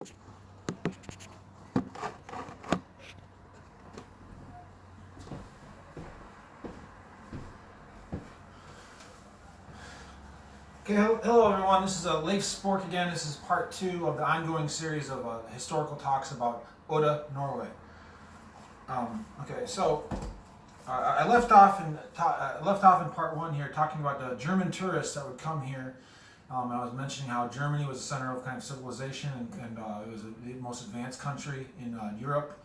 Okay, hello everyone. This is Leif Spork again. This is part 2 of the ongoing series of historical talks about Odda, Norway. Okay, so I left off in part 1 here, talking about the German tourists that would come here. I was mentioning how Germany was the center of kind of civilization, and it was the most advanced country in Europe.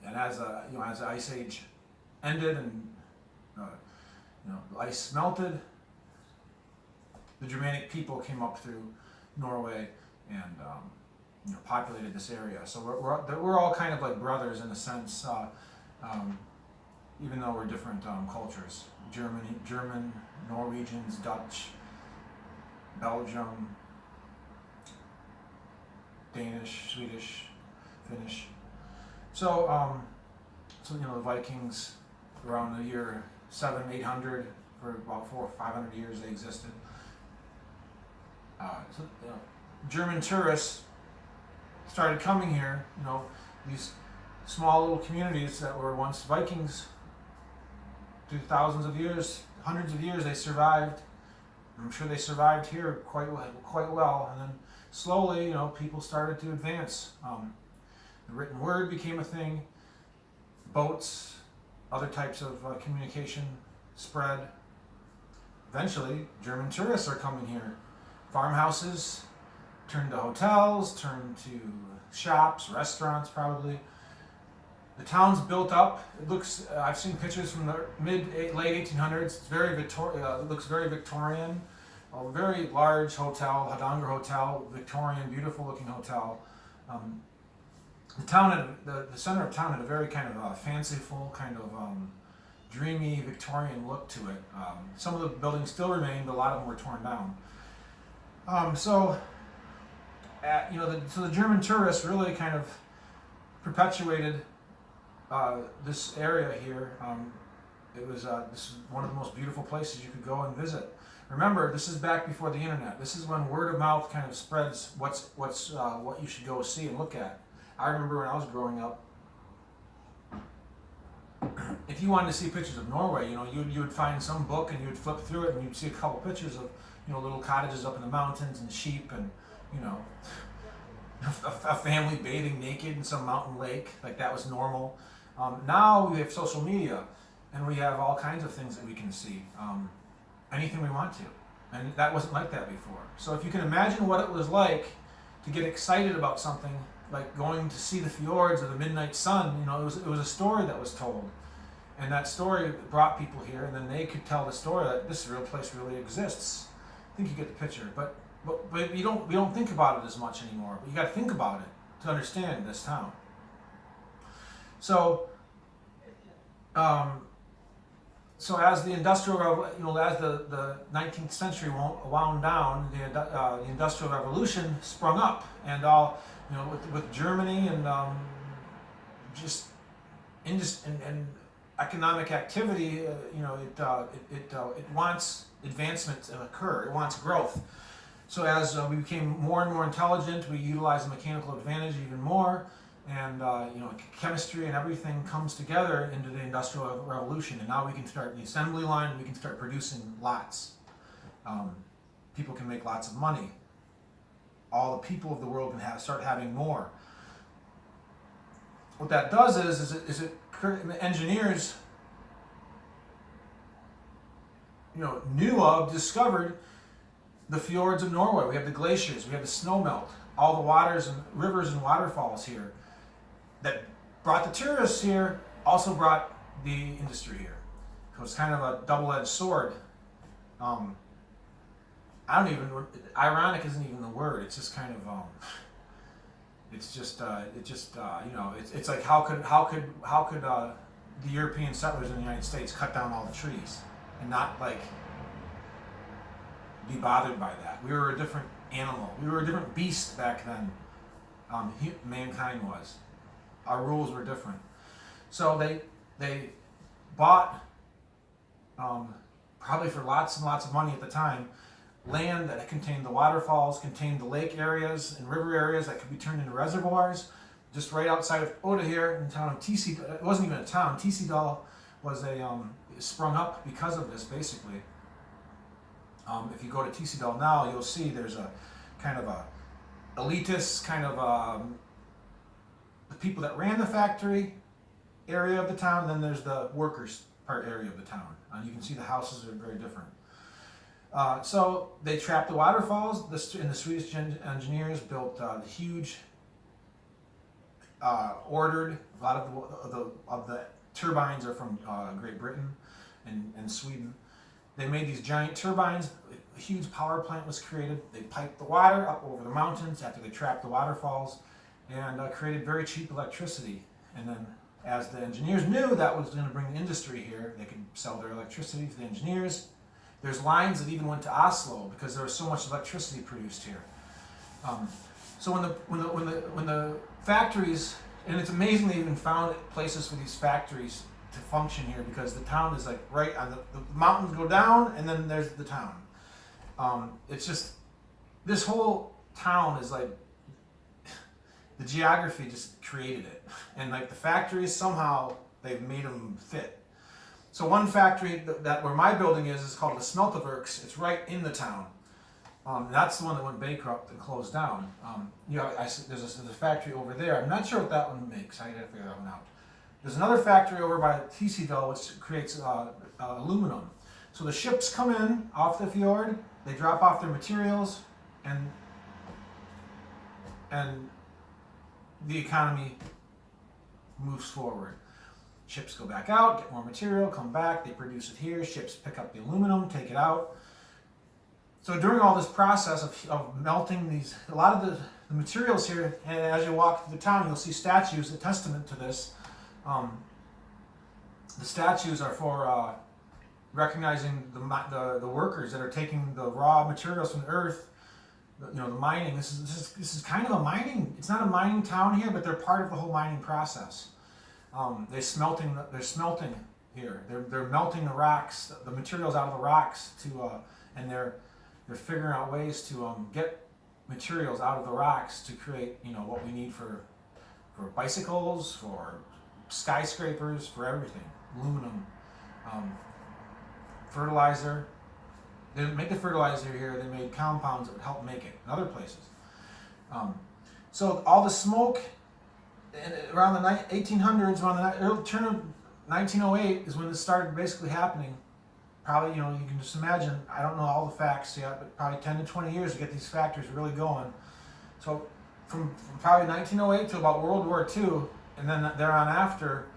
And as the Ice Age ended and the ice melted, the Germanic people came up through Norway and populated this area. So we're all kind of like brothers in a sense, even though we're different cultures. German, Norwegians, Dutch, Belgium, Danish, Swedish, Finnish. So the Vikings around the year 700-800, for about 400 or 500 years they existed. German tourists started coming here. These small little communities that were once Vikings. Through thousands of years, hundreds of years, they survived. I'm sure they survived here quite well. And then slowly, people started to advance. The written word became a thing. Boats, other types of communication spread. Eventually, German tourists are coming here. Farmhouses turned to hotels, turned to shops, restaurants probably. The town's built up. It looks, I've seen pictures from the late 1800s. It's it looks very Victorian. A very large hotel, Hardanger Hotel, Victorian, beautiful looking hotel. The town the center of town had a very kind of fanciful, kind of dreamy Victorian look to it. Some of the buildings still remain, but a lot of them were torn down. So the German tourists really kind of perpetuated this area here. This is one of the most beautiful places you could go and visit. Remember, this is back before the internet. This is when word of mouth kind of spreads what you should go see and look at. I remember when I was growing up, if you wanted to see pictures of Norway, you would find some book and you would flip through it and you'd see a couple pictures of little cottages up in the mountains and sheep and a family bathing naked in some mountain lake, like that was normal. Now we have social media and we have all kinds of things that we can see, anything we want to, and that wasn't like that before. So if you can imagine what it was like to get excited about something like going to see the fjords or the midnight sun, it was a story that was told, and that story brought people here, and then they could tell the story that this real place really exists. I think you get the picture, but we don't think about it as much anymore. But you got to think about it to understand this town. So, as the industrial, as the 19th century wound down, the Industrial Revolution sprung up, and all with Germany and and economic activity, it wants advancement to occur. It wants growth. So as we became more and more intelligent, we utilized the mechanical advantage even more, and chemistry and everything comes together into the Industrial Revolution. And now we can start the assembly line. We can start producing lots. People can make lots of money. All the people of the world can start having more. What that does is it engineers discovered the fjords of Norway. We have the glaciers, we have the snow melt, all the waters and rivers and waterfalls here that brought the tourists here, also brought the industry here. So it's kind of a double-edged sword. Ironic isn't even the word. It's just kind of it's like how could the European settlers in the United States cut down all the trees and not be bothered by that? We were a different animal. We were a different beast back then. Mankind was. Our rules were different. So they bought, probably for lots and lots of money at the time, land that contained the waterfalls, contained the lake areas and river areas that could be turned into reservoirs. Just right outside of Odda here in the town of TC, it wasn't even a town. TC was sprung up because of this, basically. If you go to TC now, you'll see there's a kind of a elitist kind of the people that ran the factory area of the town. Then there's the workers part area of the town, and you can see the houses are very different. So they trapped the waterfalls, and the Swedish engineers built huge, ordered. A lot of the turbines are from Great Britain and Sweden. They made these giant turbines. A huge power plant was created. They piped the water up over the mountains after they trapped the waterfalls, and created very cheap electricity. And then, as the engineers knew that was going to bring industry here, they could sell their electricity to the engineers. There's lines that even went to Oslo because there was so much electricity produced here. So when the factories, and it's amazing they even found places for these factories to function here, because the town is like right on the mountains go down, and then there's the town. It's just, this whole town is like, the geography just created it, and like the factories, somehow they've made them fit. So one factory that where my building is called the Smelting. It's right in the town. That's the one that went bankrupt and closed down. There's a factory over there. I'm not sure what that one makes. I gotta figure that one out. There's another factory over by Tisidal which creates aluminum. So the ships come in off the fjord, they drop off their materials, and the economy moves forward. Ships go back out, get more material, come back, they produce it here, ships pick up the aluminum, take it out. So during all this process of melting these, a lot of the materials here, and as you walk through the town, you'll see statues, a testament to this. The statues are for recognizing the workers that are taking the raw materials from the earth, the mining. This is kind of a mining, it's not a mining town here, but they're part of the whole mining process. They're smelting here. They're melting the rocks, the materials out of the rocks and they're figuring out ways to get materials out of the rocks to create what we need for bicycles, for skyscrapers, for everything. Aluminum, fertilizer. They didn't make the fertilizer here. They made compounds that would help make it in other places. So all the smoke. And around the 1800s, around the early turn of 1908 is when this started basically happening. Probably, you can just imagine, I don't know all the facts yet, but probably 10 to 20 years to get these factories really going. So from probably 1908 to about World War II, and then thereon after,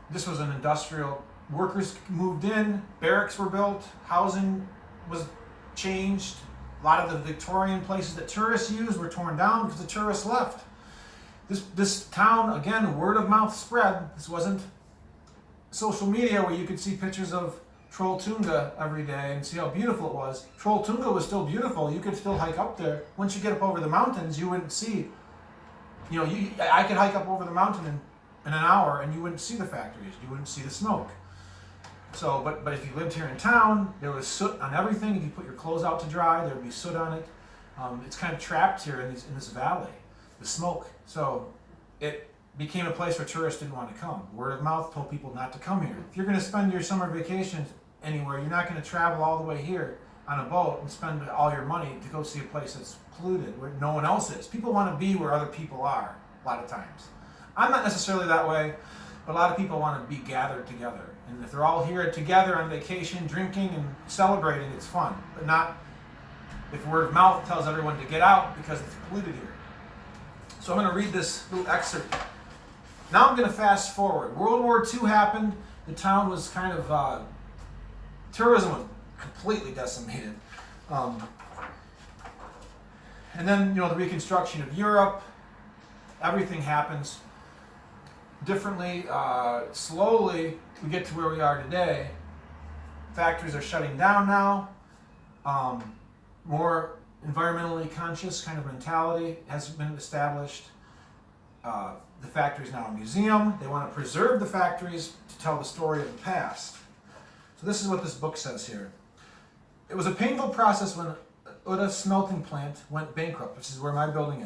this was an industrial, workers moved in, barracks were built, housing was changed. A lot of the Victorian places that tourists used were torn down because the tourists left. This town, again, word of mouth spread. This wasn't social media where you could see pictures of Trolltunga every day and see how beautiful it was. Trolltunga was still beautiful. You could still hike up there. Once you get up over the mountains, you wouldn't see, I could hike up over the mountain in an hour and you wouldn't see the factories. You wouldn't see the smoke. So, but if you lived here in town, there was soot on everything. If you put your clothes out to dry, there would be soot on it. It's kind of trapped here in this valley. The smoke. So it became a place where tourists didn't want to come. Word of mouth told people not to come here. If you're going to spend your summer vacation anywhere, you're not going to travel all the way here on a boat and spend all your money to go see a place that's polluted where no one else is. People want to be where other people are a lot of times. I'm not necessarily that way, but a lot of people want to be gathered together. And if they're all here together on vacation, drinking and celebrating, it's fun. But not if word of mouth tells everyone to get out because it's polluted here. So I'm going to read this little excerpt. Now I'm going to fast forward. World War II happened. The town was kind of, tourism was completely decimated. And then, the reconstruction of Europe, everything happens differently. Slowly, we get to where we are today. Factories are shutting down now. More environmentally conscious kind of mentality has been established. The factory is now a museum. They want to preserve the factories to tell the story of the past. So this is what this book says here. it was a painful process when Odda Smelting Plant went bankrupt, which is where my building